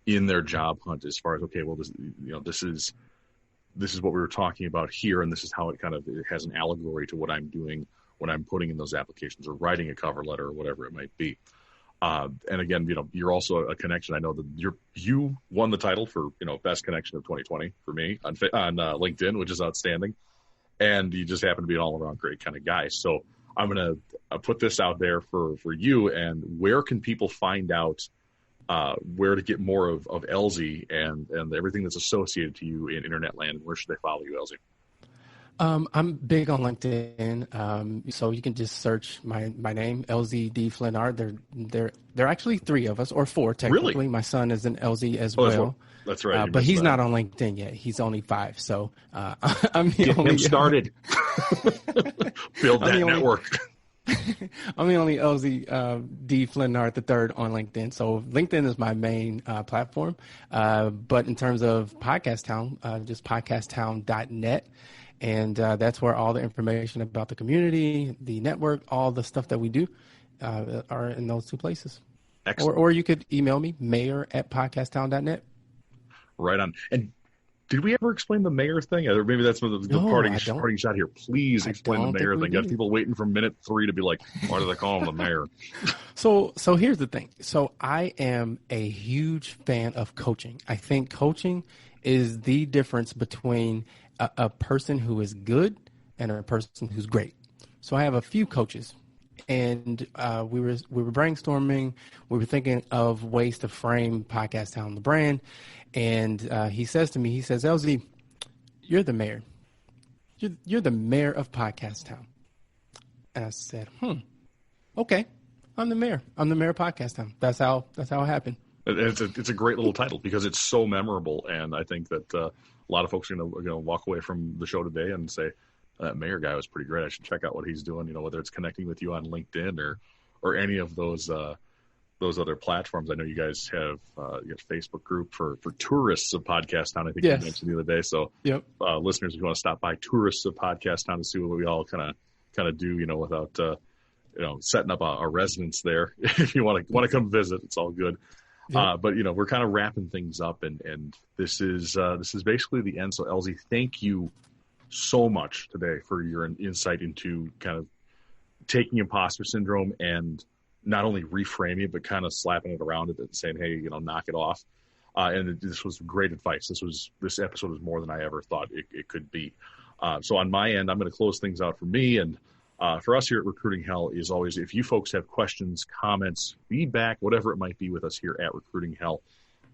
in their job hunt as far as, okay, well, this is what we were talking about here, and this is how it has an allegory to what I'm doing when I'm putting in those applications or writing a cover letter or whatever it might be. And again, you're also a connection. I know that you won the title for, best connection of 2020 for me on LinkedIn, which is outstanding. And you just happen to be an all around great kind of guy. So I'm going to put this out there for you. And where can people find out where to get more of Elzie and everything that's associated to you in internet land? Where should they follow you, Elzie? I'm big on LinkedIn, so you can just search my name, Elzie Flenard. There are actually 3 of us, or 4 technically. Really? My son is an Elzie as well. That's right. But he's not on LinkedIn yet. He's only 5, so I'm the Get only him started. Build that network. I'm the only Elzie D. Flenard III on LinkedIn. So LinkedIn is my main platform. But in terms of PodcastTown, just podcasttown.net. And that's where all the information about the community, the network, all the stuff that we do are in those 2 places. Excellent. Or you could email me, mayor@podcasttown.net. Right on. And did we ever explain the mayor thing? Or maybe that's the parting shot here. Please explain the mayor thing. Got people waiting from minute 3 to be like, why do they call him the mayor? So here's the thing. So I am a huge fan of coaching. I think coaching is the difference between a person who is good and a person who's great. So I have a few coaches, and we were brainstorming. We were thinking of ways to frame PodcastTown, the brand. And he says to me, Elzie, you're the mayor. You're the mayor of PodcastTown. And I said, okay, I'm the mayor. I'm the mayor of PodcastTown. That's how it happened. It's a great little title because it's so memorable, and I think that a lot of folks are going to walk away from the show today and say, that mayor guy was pretty great. I should check out what he's doing. Whether it's connecting with you on LinkedIn or any of those other platforms. I know you guys have a Facebook group for tourists of PodcastTown. I think you mentioned the other day. So, yep. Listeners, if you want to stop by, tourists of PodcastTown, to see what we all kind of do, without setting up a residence there. If you want to come visit, it's all good. Yep. But we're kind of wrapping things up, and this is basically the end. So, Elzie, thank you so much today for your insight into kind of taking imposter syndrome and not only reframing it, but kind of slapping it around it and saying, hey, knock it off. And this was great advice. This episode was more than I ever thought it could be. So on my end, I'm going to close things out for me. And for us here at Recruiting Hell is always, if you folks have questions, comments, feedback, whatever it might be with us here at Recruiting Hell,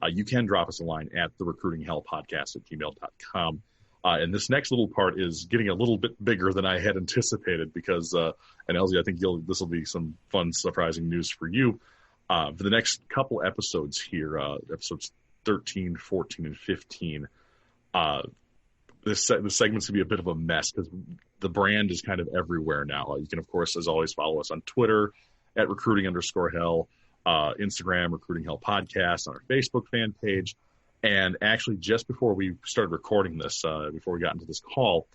you can drop us a line at the Recruiting Hell Podcast at gmail.com. And this next little part is getting a little bit bigger than I had anticipated because, and Elzie, I think this will be some fun, surprising news for you. For the next couple episodes here, episodes 13, 14, and 15, this segment's going to be a bit of a mess because the brand is kind of everywhere now. You can, of course, as always, follow us on Twitter at recruiting_hell, Instagram, Recruiting Hell Podcast, on our Facebook fan page. And actually, just before we started recording this, before we got into this call,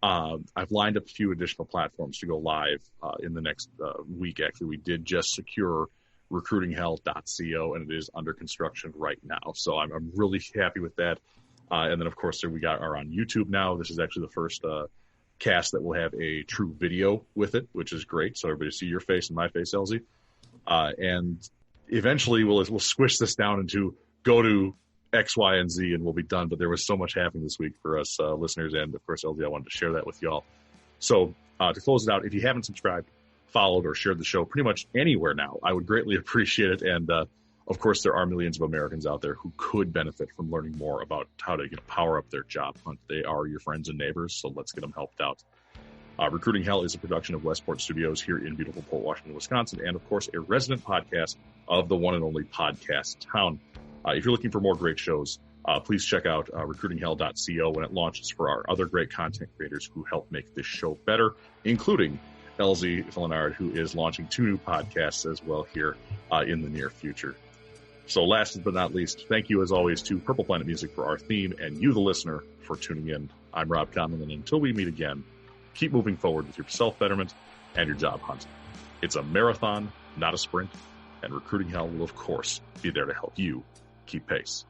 I've lined up a few additional platforms to go live in the next week. Actually, we did just secure recruitinghell.co, and it is under construction right now. So I'm really happy with that. And then, of course, we are on YouTube now. This is actually the first cast that will have a true video with it, which is great. So everybody see your face and my face, Elzie. And eventually, we'll squish this down into go to X, Y, and Z, and we'll be done. But there was so much happening this week for us listeners, and of course, Elzie, I wanted to share that with y'all. So to close it out, if you haven't subscribed, followed, or shared the show pretty much anywhere now, I would greatly appreciate it. And of course, there are millions of Americans out there who could benefit from learning more about how to power up their job hunt. They are your friends and neighbors, so let's get them helped out. Recruiting Hell is a production of Westport Studios here in beautiful Port Washington, Wisconsin, and of course, a resident podcast of the one and only PodcastTown. If you're looking for more great shows, please check out recruitinghell.co when it launches for our other great content creators who help make this show better, including Elzie Flenard, who is launching 2 new podcasts as well here in the near future. So last but not least, thank you as always to Purple Planet Music for our theme and you, the listener, for tuning in. I'm Rob Conlon, and until we meet again, keep moving forward with your self-betterment and your job hunt. It's a marathon, not a sprint, and Recruiting Hell will, of course, be there to help you keep pace.